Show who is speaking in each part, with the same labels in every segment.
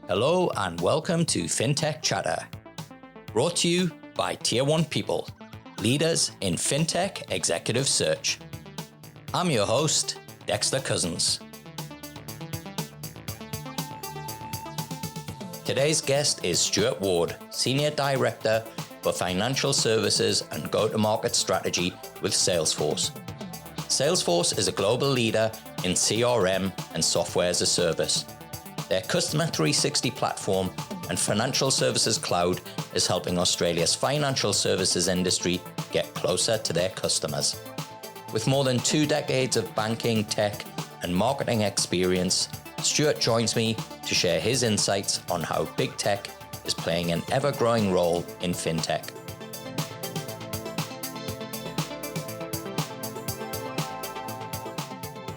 Speaker 1: Hello and welcome to FinTech Chatter, brought to you by Tier 1 People, leaders in FinTech executive search. I'm your host, Dexter Cousins. Today's guest is Stuart Ward, Senior Director for Financial Services and Go-to-Market Strategy with Salesforce. Salesforce is a global leader in CRM and software as a service. Their Customer 360 platform and financial services cloud is helping Australia's financial services industry get closer to their customers. With more than 2 decades of banking, tech, and marketing experience, Stuart joins me to share his insights on how big tech is playing an ever-growing role in fintech.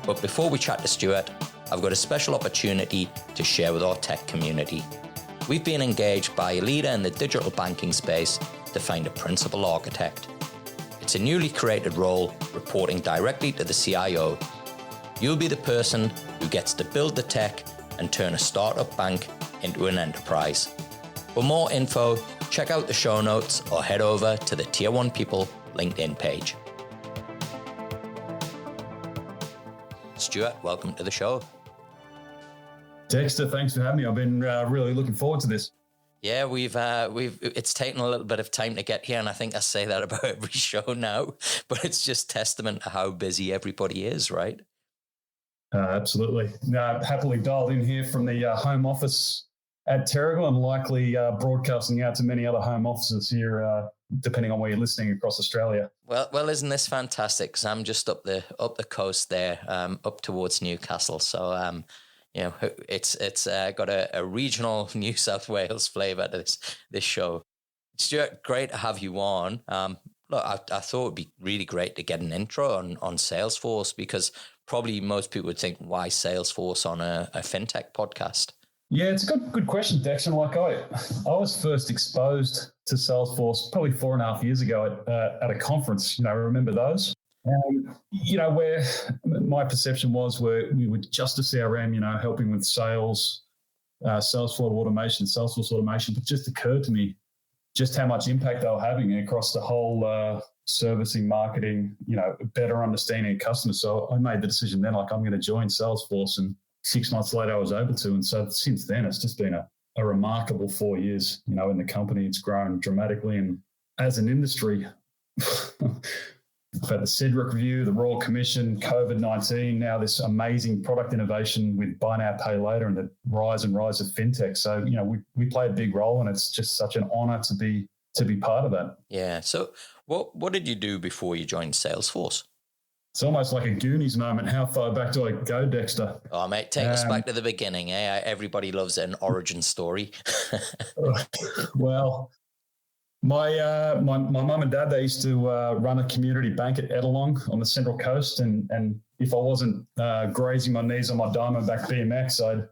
Speaker 1: But before we chat to Stuart, I've got a special opportunity to share with our tech community. We've been engaged by a leader in the digital banking space to find a principal architect. It's a newly created role reporting directly to the CIO. You'll be the person who gets to build the tech and turn a startup bank into an enterprise. For more info, check out the show notes or head over to the Tier 1 People LinkedIn page. Stuart, welcome to the show.
Speaker 2: Dexter, thanks for having me. I've been really looking forward to this.
Speaker 1: Yeah, we've it's taken a little bit of time to get here, and I think I say that about every show now, but it's just testament to how busy everybody is, right?
Speaker 2: Absolutely. Happily dialed in here from the home office at Terrigal and likely broadcasting out to many other home offices here, depending on where you're listening across Australia.
Speaker 1: Well, isn't this fantastic? Because I'm just up the coast there, up towards Newcastle. So, it's got a regional New South Wales flavour to this show. Stuart, great to have you on. Look, I thought it'd be really great to get an intro on Salesforce, because probably most people would think, why Salesforce on a fintech podcast?
Speaker 2: Yeah, it's a good question, Dexter. Like I was first exposed to Salesforce probably 4.5 years ago at a conference. I remember those. Where my perception was where we were just a CRM, helping with sales, sales flow automation, Salesforce automation. But it just occurred to me just how much impact they were having across the whole servicing, marketing, better understanding of customers. So I made the decision then, I'm going to join Salesforce, and 6 months later I was able to. And so since then, it's just been a remarkable 4 years, in the company. It's grown dramatically. And as an industry, we've had the Cedric Review, the Royal Commission, COVID-19, now this amazing product innovation with buy now, pay later, and the rise of fintech. So, we play a big role, and it's just such an honor to be part of that.
Speaker 1: Yeah. So what did you do before you joined Salesforce?
Speaker 2: It's almost like a Goonies moment. How far back do I go, Dexter?
Speaker 1: Oh, mate, take us back to the beginning. Eh? Everybody loves an origin story.
Speaker 2: Well, my mum and dad, they used to run a community bank at Ettalong on the Central Coast. And if I wasn't grazing my knees on my Diamondback BMX, I'd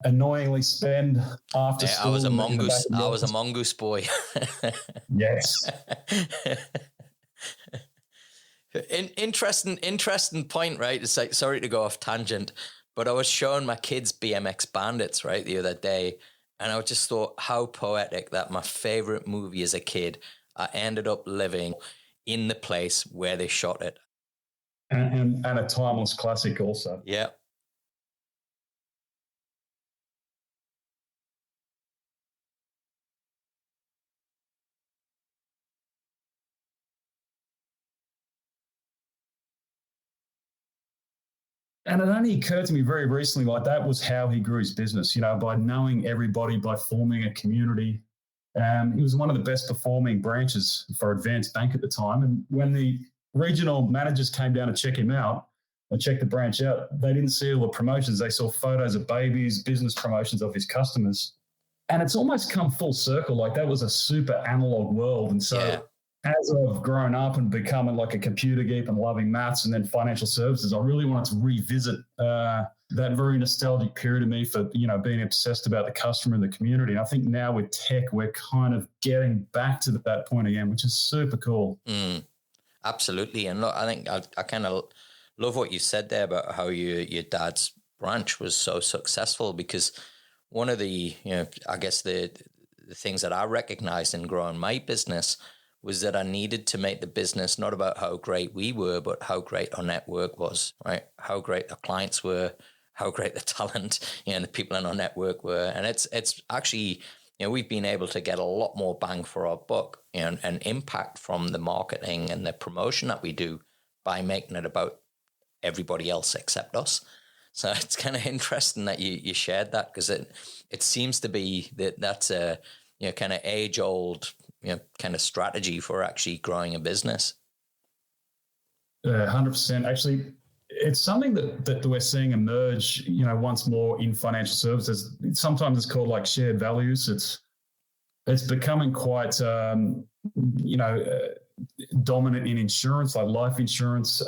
Speaker 2: annoyingly spend after school.
Speaker 1: I was a mongoose boy.
Speaker 2: Yes.
Speaker 1: Interesting point, right? It's like, sorry to go off tangent, but I was showing my kids BMX Bandits, right, the other day, and I just thought how poetic that my favorite movie as a kid, I ended up living in the place where they shot it.
Speaker 2: And a timeless classic also.
Speaker 1: Yeah.
Speaker 2: And it only occurred to me very recently, that was how he grew his business, by knowing everybody, by forming a community. He was one of the best performing branches for Advanced Bank at the time. And when the regional managers came down to check him out and check the branch out, they didn't see all the promotions. They saw photos of babies, business promotions of his customers. And it's almost come full circle. That was a super analog world. And so as I've grown up and becoming like a computer geek and loving maths and then financial services, I really wanted to revisit that very nostalgic period of me for, being obsessed about the customer and the community. And I think now with tech, we're kind of getting back to that point again, which is super cool.
Speaker 1: Absolutely. And look, I think I kind of love what you said there about how your dad's branch was so successful, because one of the, I guess the things that I recognized in growing my business was that I needed to make the business not about how great we were, but how great our network was, right? How great our clients were, how great the talent, the people in our network were. And it's actually, we've been able to get a lot more bang for our buck, and impact from the marketing and the promotion that we do by making it about everybody else except us. So it's kind of interesting that you shared that, because it seems to be that's a kind of age old kind of strategy for actually growing a business.
Speaker 2: 100%. Actually, it's something that we're seeing emerge, once more in financial services. Sometimes it's called like shared values. It's becoming quite, dominant in insurance, like life insurance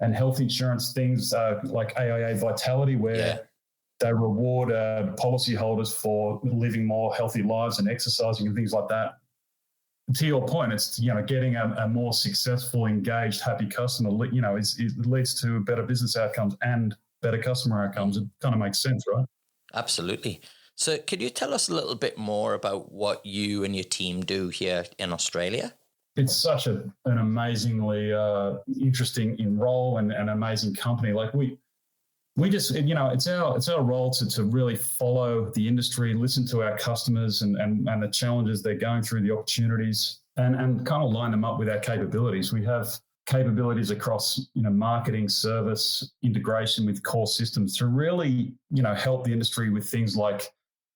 Speaker 2: and health insurance, things like AIA Vitality, where they reward policyholders for living more healthy lives and exercising and things like that. To your point, it's getting a more successful, engaged, happy customer. It leads to better business outcomes and better customer outcomes. It kind of makes sense, right?
Speaker 1: Absolutely. So, could you tell us a little bit more about what you and your team do here in Australia?
Speaker 2: It's such an amazingly interesting role and an amazing company. Like we just, it's our role to really follow the industry, listen to our customers and the challenges they're going through, the opportunities, and kind of line them up with our capabilities. We have capabilities across, marketing, service, integration with core systems to really, help the industry with things like,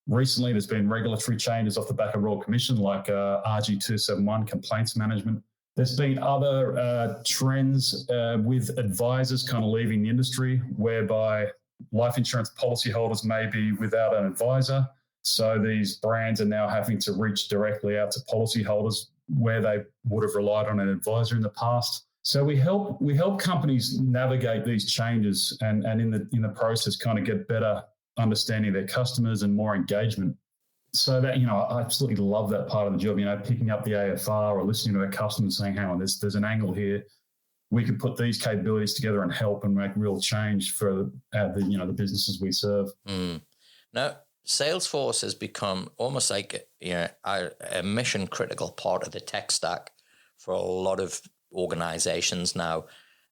Speaker 2: recently there's been regulatory changes off the back of Royal Commission, like RG271 complaints management. There's been other trends with advisors kind of leaving the industry, whereby life insurance policyholders may be without an advisor. So these brands are now having to reach directly out to policyholders where they would have relied on an advisor in the past. So we help companies navigate these changes and in the process kind of get better understanding of their customers and more engagement. So that, I absolutely love that part of the job, picking up the AFR or listening to our customers saying, hang on, there's an angle here. We could put these capabilities together and help and make real change for the businesses we serve.
Speaker 1: Now, Salesforce has become almost like a mission critical part of the tech stack for a lot of organizations now.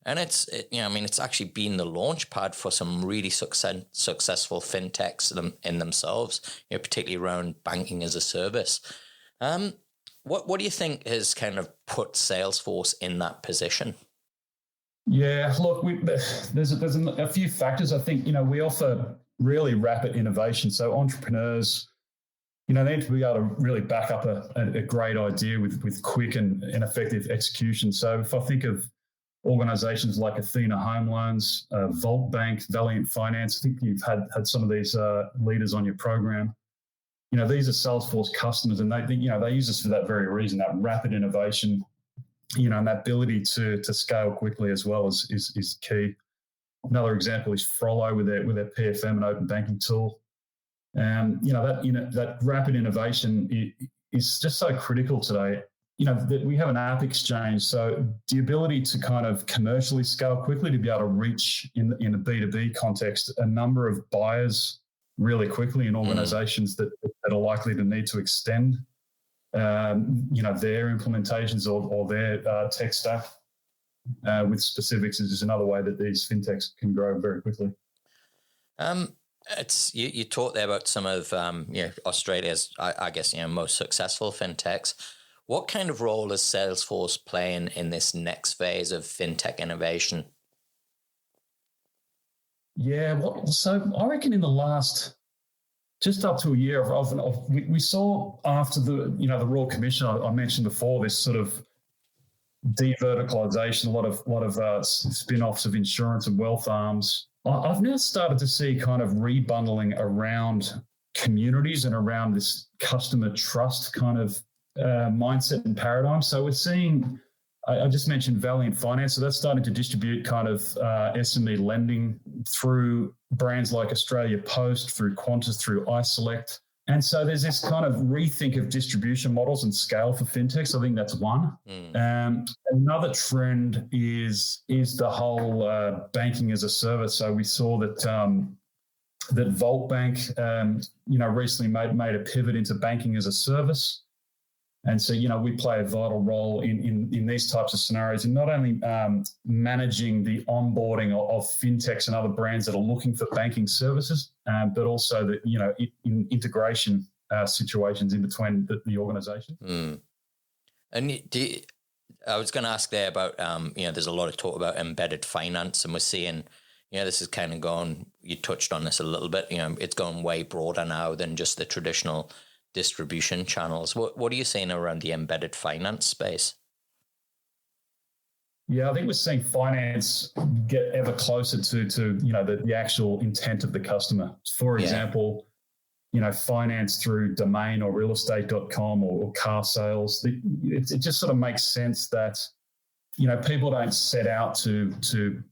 Speaker 1: And it's actually been the launch pad for some really successful fintechs in themselves, particularly around banking as a service. What do you think has kind of put Salesforce in that position?
Speaker 2: Yeah, look, there's a few factors. I think, we offer really rapid innovation. So entrepreneurs, they need to be able to really back up a great idea with quick and effective execution. So if I think of organizations like Athena Home Loans, Vault Bank, Valiant Finance, I think you've had some of these leaders on your program. These are Salesforce customers, and they use us for that very reason, that rapid innovation, and that ability to scale quickly as well is key. Another example is Frollo with their PFM and open banking tool. That rapid innovation is just so critical today. That we have an app exchange, so the ability to kind of commercially scale quickly, to be able to reach in a B2B context a number of buyers really quickly in organizations that are likely to need to extend their implementations or their tech stack with specifics is just another way that these fintechs can grow very quickly.
Speaker 1: It's you talked there about some of Australia's, I guess, most successful fintechs. What kind of role is Salesforce playing in this next phase of fintech innovation?
Speaker 2: Yeah, so I reckon in the last just up to a year, we saw after the Royal Commission I mentioned before, this sort of de-verticalization, a lot of spin-offs of insurance and wealth arms. I've now started to see kind of rebundling around communities and around this customer trust kind of mindset and paradigm. So we're seeing, I just mentioned Valiant Finance, so that's starting to distribute kind of SME lending through brands like Australia Post, through Qantas, through iSelect. And so there's this kind of rethink of distribution models and scale for fintechs. I think that's one. Another trend is the whole banking as a service. So we saw that that Vault Bank, recently made a pivot into banking as a service. And so, we play a vital role in these types of scenarios, in not only managing the onboarding of fintechs and other brands that are looking for banking services, but also in integration situations in between the organization.
Speaker 1: Mm. And I was going to ask there about, there's a lot of talk about embedded finance, and we're seeing, this is kind of going, you touched on this a little bit, it's going way broader now than just the traditional distribution channels. What are you saying around the embedded finance space?
Speaker 2: Yeah, I think we're seeing finance get ever closer to the actual intent of the customer. For example, finance through domain or realestate.com or car sales. It just sort of makes sense that people don't set out to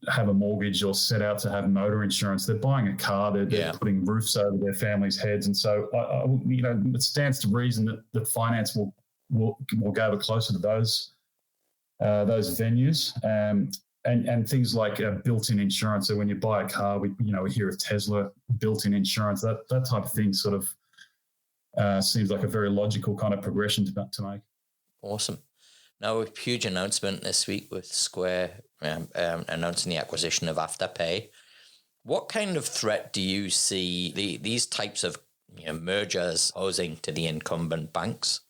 Speaker 2: have a mortgage or set out to have motor insurance. They're buying a car. They're putting roofs over their families' heads, and so it stands to reason that finance will go ever closer to those venues. And things like built-in insurance. So when you buy a car, we hear of Tesla built-in insurance. That type of thing sort of seems like a very logical kind of progression to make.
Speaker 1: Awesome. Now, a huge announcement this week with Square announcing the acquisition of Afterpay. What kind of threat do you see these types of mergers posing to the incumbent banks?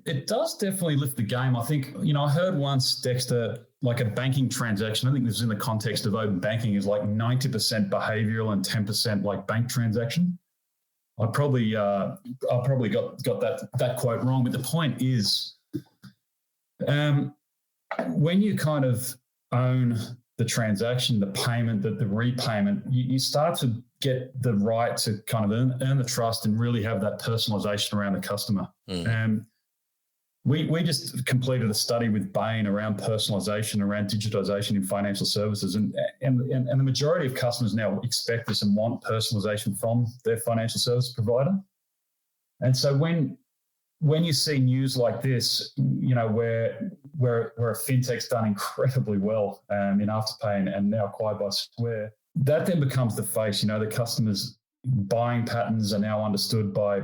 Speaker 2: It does definitely lift the game. I think, I heard once, Dexter, like a banking transaction, I think this is in the context of open banking, is like 90% behavioral and 10% like bank transaction. I probably got that quote wrong, but the point is, when you kind of own the transaction, the payment, the repayment, you start to get the right to kind of earn the trust and really have that personalization around the customer. We just completed a study with Bain around personalization, around digitization in financial services, and the majority of customers now expect this and want personalization from their financial service provider. And so when you see news like this, where a fintech's done incredibly well in Afterpay and now acquired by Square, that then becomes the face. The customers' buying patterns are now understood by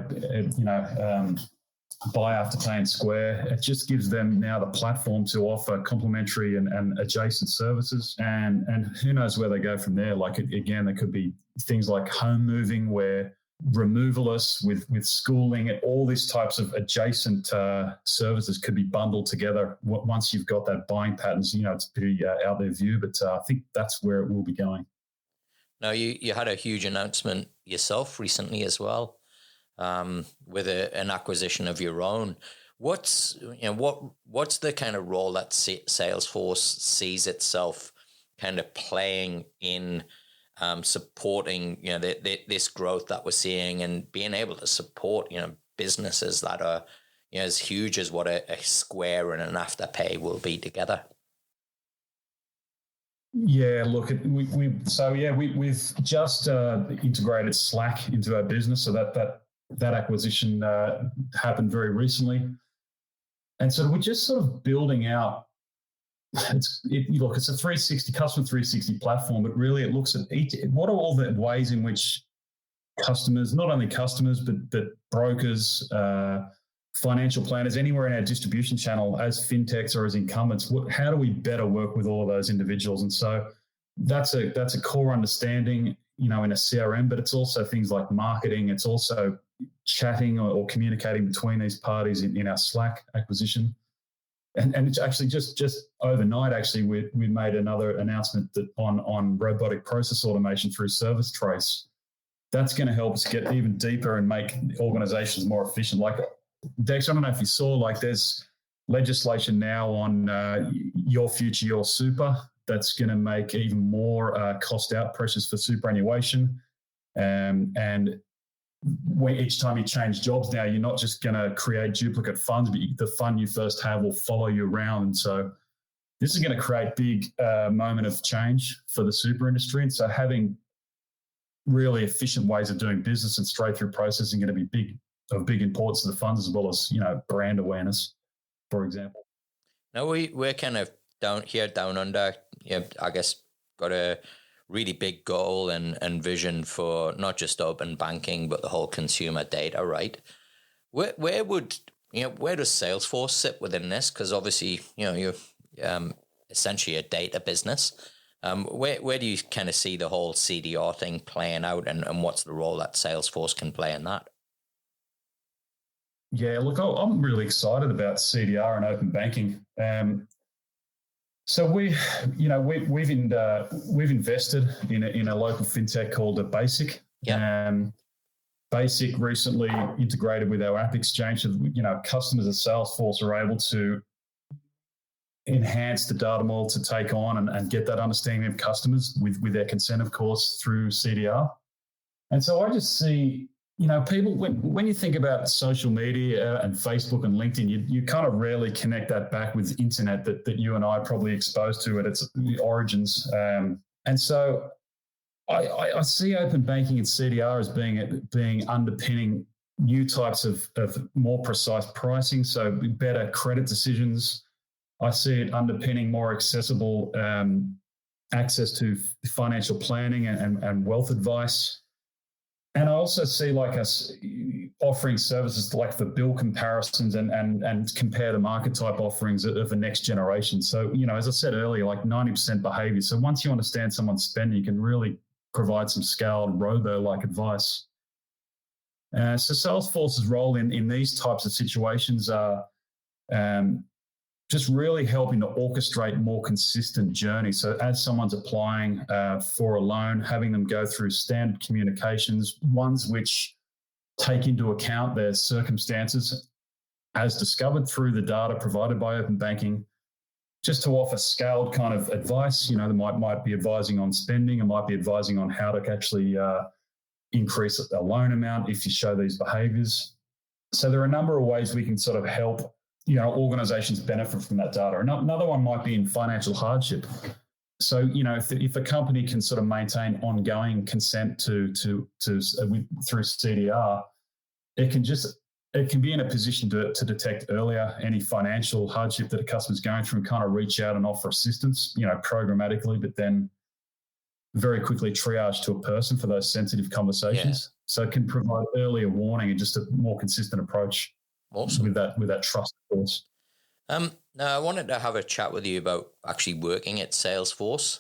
Speaker 2: Afterpay and Square. It just gives them now the platform to offer complementary and adjacent services, and who knows where they go from there. Like, again, there could be things like home moving, where removalists with schooling, and all these types of adjacent services could be bundled together once you've got that buying patterns. It's a pretty out there view, but I think that's where it will be going.
Speaker 1: Now, you had a huge announcement yourself recently as well, with an acquisition of your own. What's the kind of role that Salesforce sees itself kind of playing in supporting this growth that we're seeing, and being able to support businesses that are as huge as what a Square and an Afterpay will be together?
Speaker 2: Yeah, look, we've just integrated Slack into our business, so that acquisition happened very recently, and so we're just sort of building out. It's a 360 customer 360 platform, but really it looks at what are all the ways in which customers, not only customers, but brokers, financial planners, anywhere in our distribution channel, as fintechs or as incumbents, how do we better work with all of those individuals? And so that's a core understanding, in a CRM, but it's also things like marketing. It's also chatting or communicating between these parties in our Slack acquisition. And it's actually just overnight, actually, we made another announcement that on robotic process automation through Service Trace. That's going to help us get even deeper and make organizations more efficient. Like, Dex, I don't know if you saw, like, there's legislation now on Your Future, Your Super, that's going to make even more cost out pressures for superannuation. And each time you change jobs now, you're not just going to create duplicate funds, but the fund you first have will follow you around. And so this is going to create big moment of change for the super industry. And so having really efficient ways of doing business and straight through processing going to be of big importance to the funds, as well as, brand awareness, for example.
Speaker 1: Now we're kind of down under, I guess, got a really big goal and vision for not just open banking, but the whole consumer data, right? Where does Salesforce sit within this? Because obviously, you're essentially a data business. Where do you kind of see the whole CDR thing playing out, and what's the role that Salesforce can play in that?
Speaker 2: Yeah, look, I'm really excited about CDR and open banking. So we've invested in a local fintech called Basiq.
Speaker 1: Yeah.
Speaker 2: Basiq recently integrated with our app exchange. So, customers at Salesforce are able to enhance the data model to take on and get that understanding of customers with their consent, of course, through CDR. And so I just see, people, when you think about social media and Facebook and LinkedIn, you kind of rarely connect that back with internet that you and I are probably exposed to at its origins. And so I see open banking and CDR as being underpinning new types of more precise pricing, so better credit decisions. I see it underpinning more accessible access to financial planning and wealth advice. And I also see us offering services like the bill comparisons and compare the market type offerings of the next generation. So, as I said earlier, 90% behavior. So once you understand someone's spending, you can really provide some scaled robo-like advice. So Salesforce's role in these types of situations are just really helping to orchestrate more consistent journey. So as someone's applying for a loan, having them go through standard communications, ones which take into account their circumstances as discovered through the data provided by open banking, just to offer scaled kind of advice. They might be advising on spending, it might be advising on how to actually increase a loan amount if you show these behaviors. So there are a number of ways we can sort of help organizations benefit from that data. Another one might be in financial hardship. So, if a company can sort of maintain ongoing consent through CDR, it can be in a position to detect earlier any financial hardship that a customer's going through and kind of reach out and offer assistance, programmatically, but then very quickly triage to a person for those sensitive conversations. Yeah. So it can provide earlier warning and just a more consistent approach. Awesome. With that trust, of course.
Speaker 1: Now I wanted to have a chat with you about actually working at Salesforce.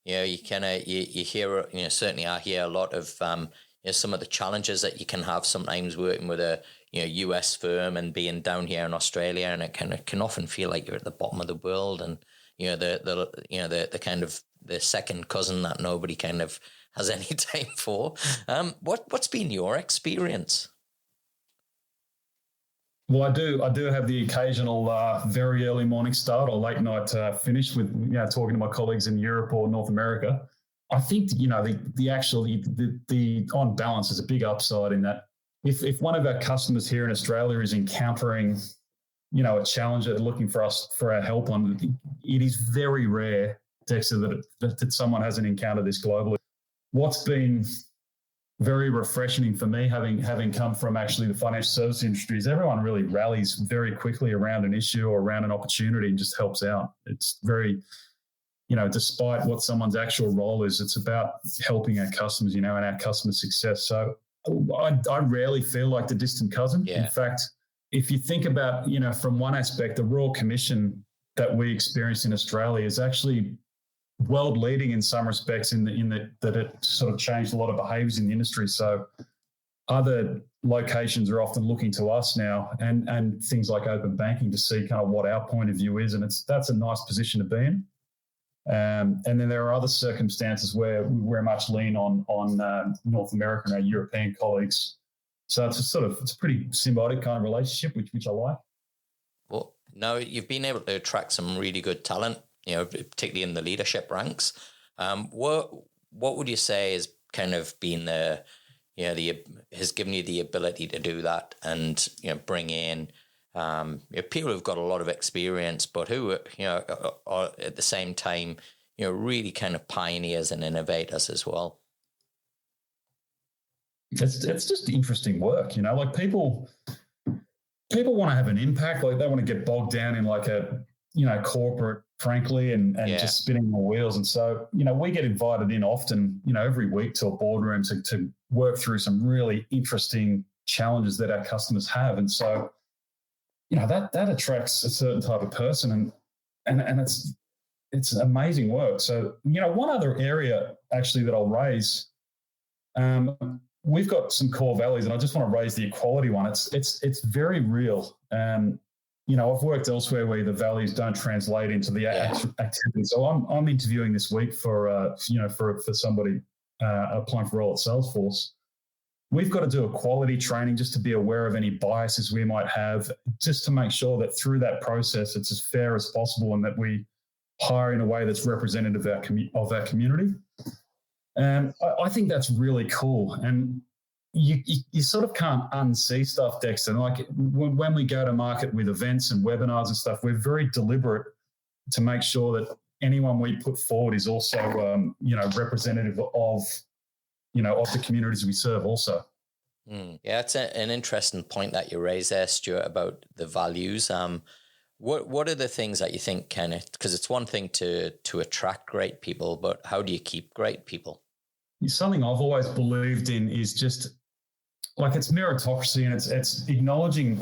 Speaker 1: You hear, certainly I hear a lot of some of the challenges that you can have sometimes working with a US firm and being down here in Australia, and it can often feel like you're at the bottom of the world, and the kind of the second cousin that nobody kind of has any time for. What's been your experience?
Speaker 2: Well, I do have the occasional very early morning start or late night finish with talking to my colleagues in Europe or North America. I think the on balance is a big upside in that if one of our customers here in Australia is encountering a challenge that they're looking for our help on, it is very rare, Dexter, that someone hasn't encountered this globally. What's been very refreshing for me, having come from actually the financial service industry, is everyone really rallies very quickly around an issue or around an opportunity and just helps out. It's very, despite what someone's actual role is, it's about helping our customers, and our customer success. So I rarely feel like the distant cousin. Yeah. In fact, if you think about, from one aspect, the Royal Commission that we experienced in Australia is actually world leading in some respects that it sort of changed a lot of behaviours in the industry. So other locations are often looking to us now and things like open banking to see kind of what our point of view is, and that's a nice position to be in. And then there are other circumstances where we very much lean on North America and our European colleagues. So it's a pretty symbiotic kind of relationship, which I like.
Speaker 1: Well, no, you've been able to attract some really good talent, particularly in the leadership ranks. What would you say has kind of been has given you the ability to do that and, bring in people who've got a lot of experience, but who, are at the same time, really kind of pioneers and innovators as well?
Speaker 2: It's just interesting work, like people want to have an impact, like they want to get bogged down in like a corporate, frankly, and just spinning the wheels. And so, we get invited in often, every week to a boardroom to work through some really interesting challenges that our customers have. And so, that attracts a certain type of person, and it's amazing work. So, one other area actually that I'll raise, we've got some core values, and I just want to raise the equality one. It's very real. I've worked elsewhere where the values don't translate into the activity. So I'm interviewing this week for somebody applying for a role at Salesforce. We've got to do a quality training just to be aware of any biases we might have, just to make sure that through that process it's as fair as possible and that we hire in a way that's representative of our community. And I think that's really cool. And you sort of can't unsee stuff, Dexter. Like when we go to market with events and webinars and stuff, we're very deliberate to make sure that anyone we put forward is also, representative of the communities we serve also.
Speaker 1: Yeah, it's an interesting point that you raised there, Stuart, about the values. What are the things that you think because it's one thing to attract great people, but how do you keep great people?
Speaker 2: Something I've always believed in is just like it's meritocracy, and it's acknowledging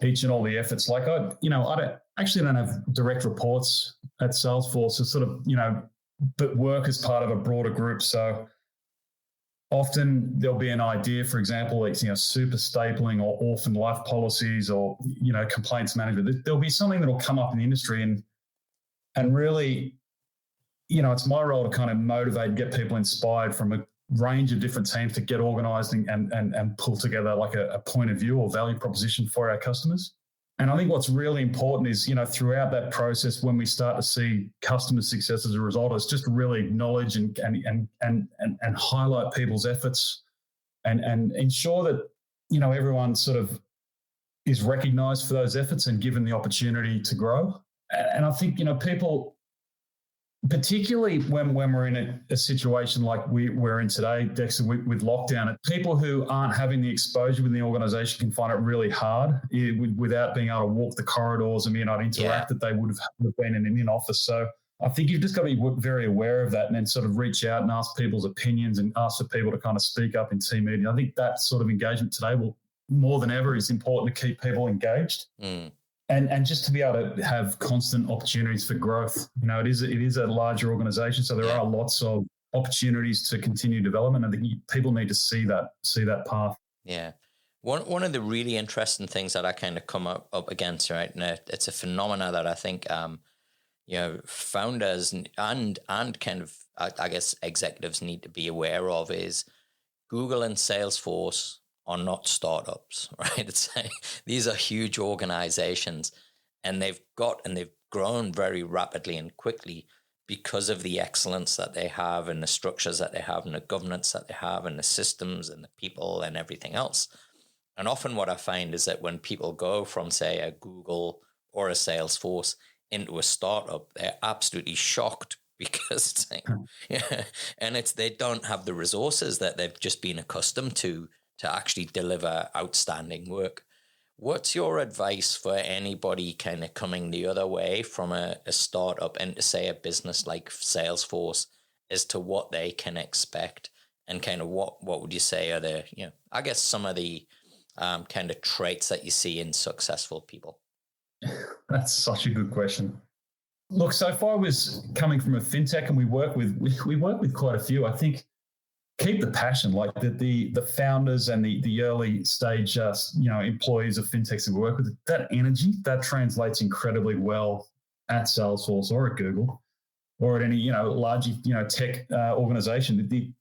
Speaker 2: each and all the efforts. Like I don't have direct reports at Salesforce. It's sort of, but work as part of a broader group. So often there'll be an idea, for example, like, super stapling or orphan life policies or, complaints management. There'll be something that'll come up in the industry and really, it's my role to kind of motivate and get people inspired from a range of different teams to get organized and pull together like a point of view or value proposition for our customers. And I think what's really important is, throughout that process, when we start to see customer success as a result, is just really acknowledge and highlight people's efforts and ensure that, everyone sort of is recognized for those efforts and given the opportunity to grow. And I think, people, particularly when we're in a situation like we're in today, Dexter, with lockdown, people who aren't having the exposure within the organisation can find it really hard without being able to walk the corridors and being able to interact that they would have been in an in-office. So I think you've just got to be very aware of that and then sort of reach out and ask people's opinions and ask for people to kind of speak up in team meeting. I think that sort of engagement today more than ever is important to keep people engaged. And just to be able to have constant opportunities for growth. It is a larger organisation, so there are lots of opportunities to continue development. I think people need to see that path. Yeah.
Speaker 1: One of the really interesting things that I kind of come up against, right, and it's a phenomena that I think, founders and kind of, I guess, executives need to be aware of is Google and Salesforce are not startups, right? These are huge organizations, and they've grown very rapidly and quickly because of the excellence that they have and the structures that they have and the governance that they have and the systems and the people and everything else. And often what I find is that when people go from, say, a Google or a Salesforce into a startup, they're absolutely shocked because it's and they don't have the resources that they've just been accustomed to actually deliver outstanding work. What's your advice for anybody kind of coming the other way from a startup into, say, a business like Salesforce as to what they can expect and kind of what would you say are the, I guess some of the kind of traits that you see in successful people?
Speaker 2: That's such a good question. Look, so if I was coming from a fintech and we work with quite a few, I think keep the passion, like the founders and the early stage, employees of fintechs that we work with, that energy, that translates incredibly well at Salesforce or at Google or at any, large, tech organization.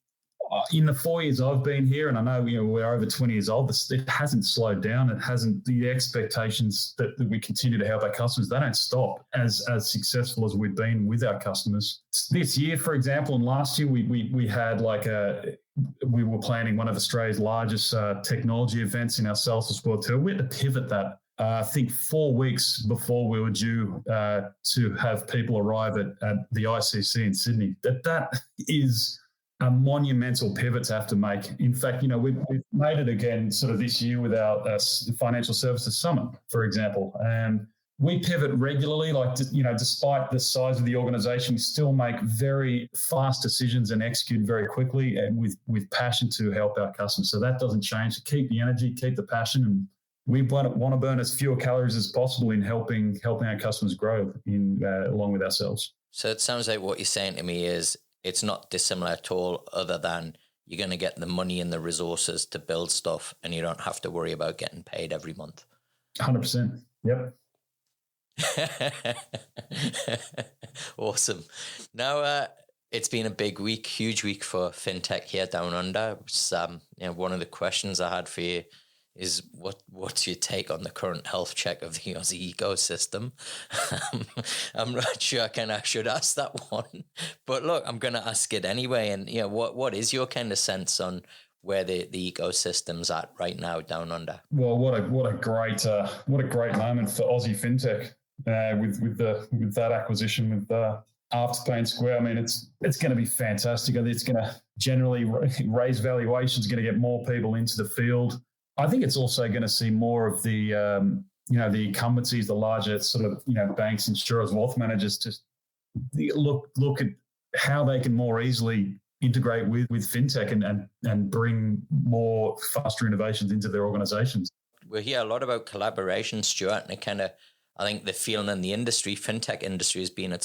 Speaker 2: In the 4 years I've been here, and I know, we're over 20 years old, it hasn't slowed down. It hasn't, the expectations that we continue to help our customers, they don't stop as successful as we've been with our customers. This year, for example, and last year, we had we were planning one of Australia's largest technology events in our Salesforce World Tour. We had to pivot that, I think 4 weeks before we were due to have people arrive at the ICC in Sydney. That is a monumental pivot to have to make. In fact, we've made it again sort of this year with our Financial Services Summit, for example. We pivot regularly, despite the size of the organization, we still make very fast decisions and execute very quickly and with passion to help our customers. So that doesn't change. So keep the energy, keep the passion, and we want to burn as fewer calories as possible in helping our customers grow along with ourselves.
Speaker 1: So it sounds like what you're saying to me is it's not dissimilar at all, other than you're going to get the money and the resources to build stuff, and you don't have to worry about getting paid every month.
Speaker 2: 100%. Yep.
Speaker 1: Awesome. Now, it's been a big week, huge week for fintech here down under. One of the questions I had for you is what's your take on the current health check of the Aussie ecosystem? I'm not sure I should ask that one, but look, I'm going to ask it anyway. And what is your kind of sense on where the ecosystem's at right now down under?
Speaker 2: Well, what a great moment for Aussie Fintech with that acquisition with Afterpay and Square. I mean, it's going to be fantastic. It's going to generally raise valuations, going to get more people into the field. I think it's also going to see more of the the incumbencies, the larger sort of banks, insurers, wealth managers just look at how they can more easily integrate with fintech and bring more faster innovations into their organizations.
Speaker 1: We hear a lot about collaboration, Stuart, and I think the feeling in the industry, fintech industry, has been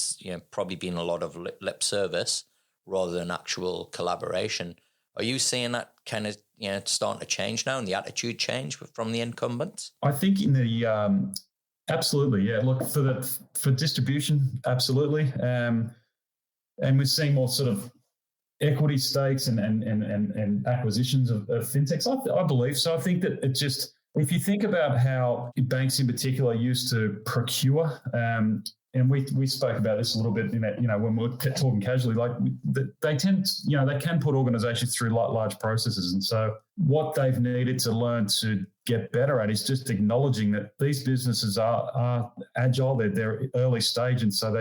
Speaker 1: probably been a lot of lip service rather than actual collaboration. Are you seeing that kind of starting to change now, and the attitude change from the incumbents?
Speaker 2: I think in the absolutely, yeah. Look, for distribution, absolutely, and we're seeing more sort of equity stakes and acquisitions of fintechs. I believe so. I think that it just, if you think about how banks in particular used to procure, and we spoke about this a little bit when we were talking casually, like they tend, they can put organizations through large processes. And so what they've needed to learn to get better at is just acknowledging that these businesses are agile, they're early stage. And so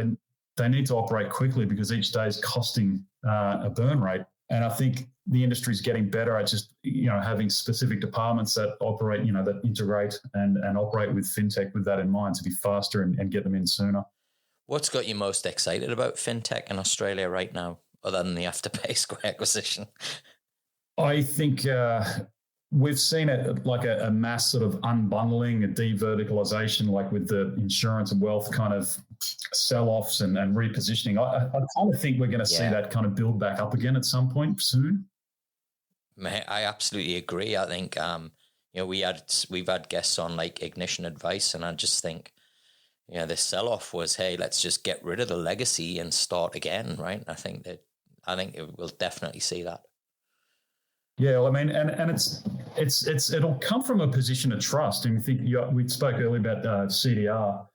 Speaker 2: they need to operate quickly because each day is costing a burn rate. And I think the industry is getting better at just, having specific departments that operate, that integrate and operate with fintech with that in mind to be faster and get them in sooner.
Speaker 1: What's got you most excited about fintech in Australia right now, other than the Afterpay Square acquisition? I
Speaker 2: think we've seen it like a mass sort of unbundling, a de-verticalization, like with the insurance and wealth kind of sell-offs and repositioning. I kind of think we're going to see that kind of build back up again at some point soon.
Speaker 1: I absolutely agree. I think we've had guests on like Ignition Advice, and I just think this sell-off was, hey, let's just get rid of the legacy and start again, right? I think it will definitely see that.
Speaker 2: Yeah, well, I mean, and it'll come from a position of trust. And we spoke earlier about CDR.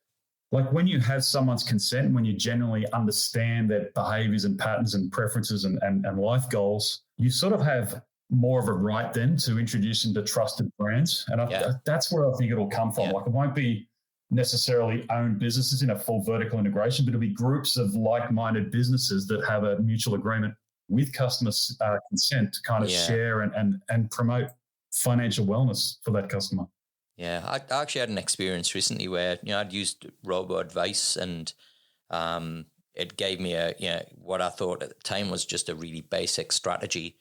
Speaker 2: Like when you have someone's consent, when you genuinely understand their behaviors and patterns and preferences and life goals, you sort of have more of a right then to introduce them to trusted brands. And that's where I think it'll come from. Like it won't be necessarily owned businesses in a full vertical integration, but it'll be groups of like-minded businesses that have a mutual agreement with customers' consent to kind of share and promote financial wellness for that customer.
Speaker 1: Yeah, I actually had an experience recently where I'd used robo-advice, and it gave me what I thought at the time was just a really basic strategy,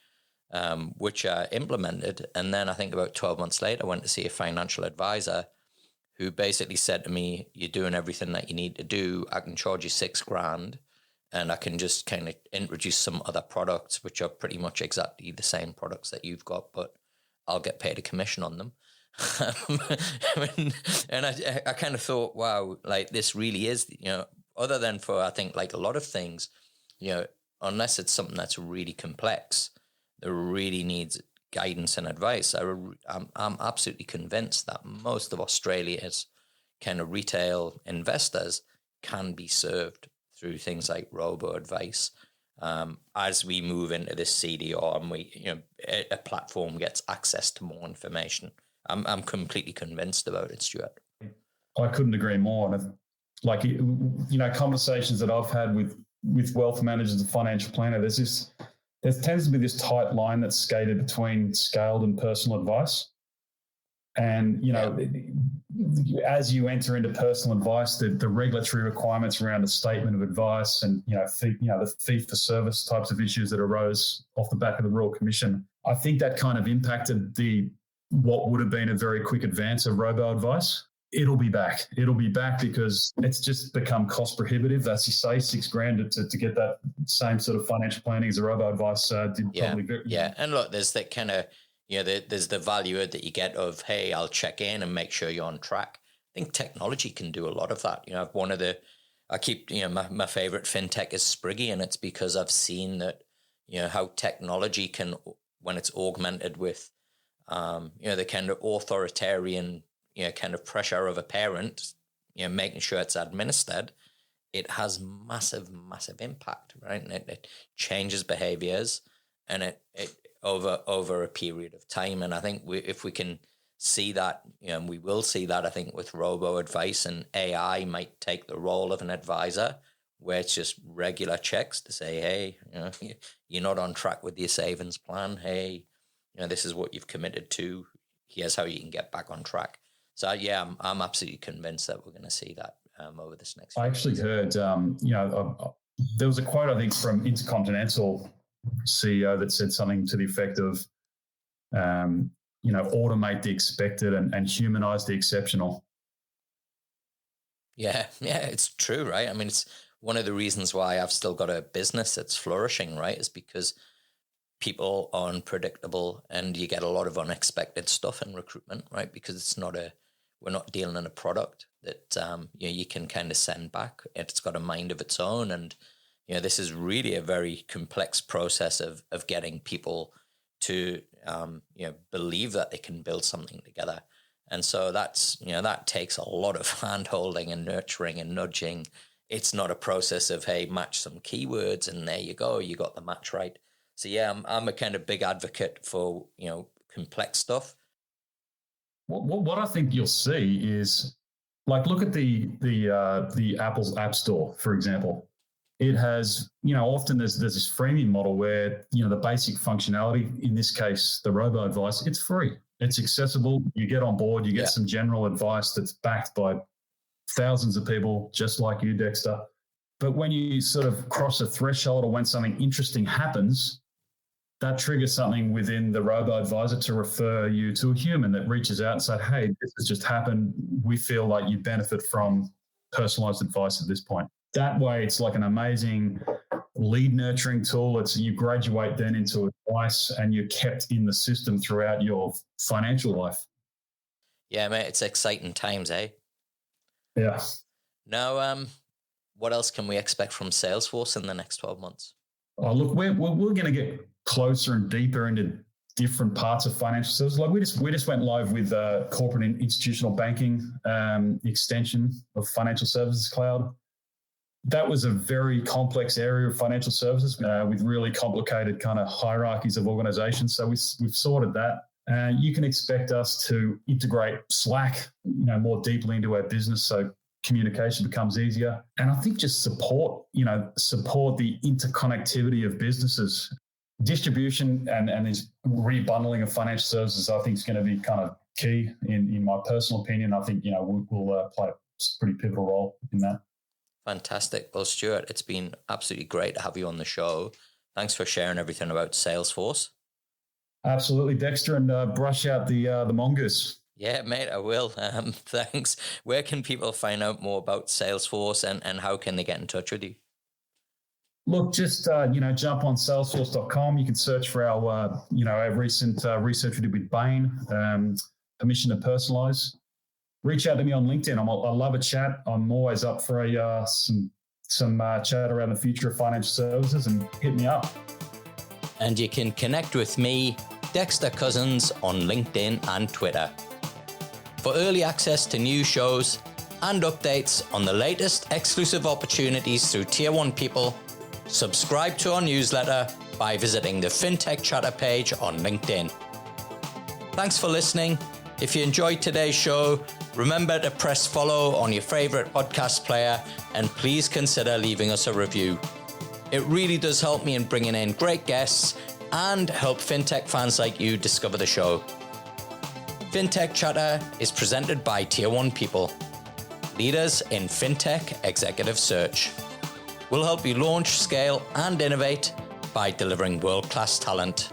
Speaker 1: which I implemented. And then I think about 12 months later, I went to see a financial advisor who basically said to me, "You're doing everything that you need to do. I can charge you $6,000, and I can just kind of introduce some other products, which are pretty much exactly the same products that you've got, but I'll get paid a commission on them." And I kind of thought, wow, like this really is, other than for, I think, like a lot of things, unless it's something that's really complex, that really needs guidance and advice. I'm absolutely convinced that most of Australia's kind of retail investors can be served through things like robo-advice. As we move into this CDR and a platform gets access to more information. I'm completely convinced about it, Stuart.
Speaker 2: I couldn't agree more. And like, conversations that I've had with wealth managers and financial planner, there tends to be this tight line that's skated between scaled and personal advice. And, as you enter into personal advice, the regulatory requirements around a statement of advice and, the fee for service types of issues that arose off the back of the Royal Commission, I think that kind of impacted what would have been a very quick advance of robo-advice. It'll be back. It'll be back because it's just become cost prohibitive. As you say, $6,000 to get that same sort of financial planning as a robo-advice did probably.
Speaker 1: Yeah, and look, there's that kind of, there's the value that you get of, hey, I'll check in and make sure you're on track. I think technology can do a lot of that. My favorite fintech is Spriggy, and it's because I've seen that, how technology can, when it's augmented with, the kind of authoritarian, kind of pressure of a parent, making sure it's administered, it has massive, massive impact, right? And it changes behaviors, and it over a period of time. And I think if we can see that, and we will see that, I think with robo advice, and AI might take the role of an advisor, where it's just regular checks to say, hey, you're not on track with your savings plan. Hey, this is what you've committed to. Here's how you can get back on track. So yeah, I'm absolutely convinced that we're going to see that over this next.
Speaker 2: I actually heard, there was a quote, I think, from Intercontinental CEO that said something to the effect of, automate the expected and humanize the exceptional.
Speaker 1: Yeah, it's true, right? I mean, it's one of the reasons why I've still got a business that's flourishing, right? Is because people are unpredictable, and you get a lot of unexpected stuff in recruitment, right? Because we're not dealing in a product that you can kind of send back. It's got a mind of its own, and this is really a very complex process of getting people to believe that they can build something together. And so that takes a lot of hand-holding and nurturing and nudging. It's not a process of, hey, match some keywords and there you go, you got the match right. So yeah, I'm a kind of big advocate for, complex stuff.
Speaker 2: What I think you'll see is, like, look at the Apple's App Store, for example. It has, often there's this freemium model where, the basic functionality, in this case, the robo-advice, it's free. It's accessible. You get on board, you get some general advice that's backed by thousands of people just like you, Dexter. But when you sort of cross a threshold, or when something interesting happens, that triggers something within the robo-advisor to refer you to a human that reaches out and says, hey, this has just happened. We feel like you benefit from personalized advice at this point. That way, it's like an amazing lead nurturing tool. You graduate then into advice, and you're kept in the system throughout your financial life.
Speaker 1: Yeah, mate, it's exciting times, eh?
Speaker 2: Yeah.
Speaker 1: Now, what else can we expect from Salesforce in the next 12 months?
Speaker 2: Oh, look, we're going to get closer and deeper into different parts of financial services. Like we just went live with corporate and institutional banking extension of Financial Services Cloud. That was a very complex area of financial services with really complicated kind of hierarchies of organizations. So we've sorted that. You can expect us to integrate Slack, more deeply into our business, so communication becomes easier. And I think just support the interconnectivity of businesses. Distribution and this rebundling of financial services, I think, is going to be kind of key in my personal opinion. I think, we'll play a pretty pivotal role in that.
Speaker 1: Fantastic. Well, Stuart, it's been absolutely great to have you on the show. Thanks for sharing everything about Salesforce.
Speaker 2: Absolutely, Dexter, and brush out the mongoose.
Speaker 1: Yeah, mate, I will. Thanks. Where can people find out more about Salesforce, and how can they get in touch with you?
Speaker 2: Look, just, jump on salesforce.com. You can search for our recent research we did with Bain, permission to personalize. Reach out to me on LinkedIn. I love a chat. I'm always up for some chat around the future of financial services, and hit me up.
Speaker 1: And you can connect with me, Dexter Cousins, on LinkedIn and Twitter. For early access to new shows and updates on the latest exclusive opportunities through Tier 1 people, subscribe to our newsletter by visiting the FinTech Chatter page on LinkedIn. Thanks for listening. If you enjoyed today's show, remember to press follow on your favorite podcast player, and please consider leaving us a review. It really does help me in bringing in great guests and help fintech fans like you discover the show. Fintech Chatter is presented by Tier 1 People, leaders in fintech executive search. We'll help you launch, scale, and innovate by delivering world-class talent.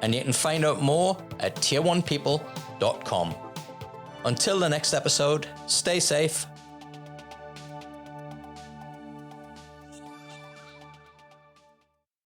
Speaker 1: And you can find out more at tier1people.com. Until the next episode, stay safe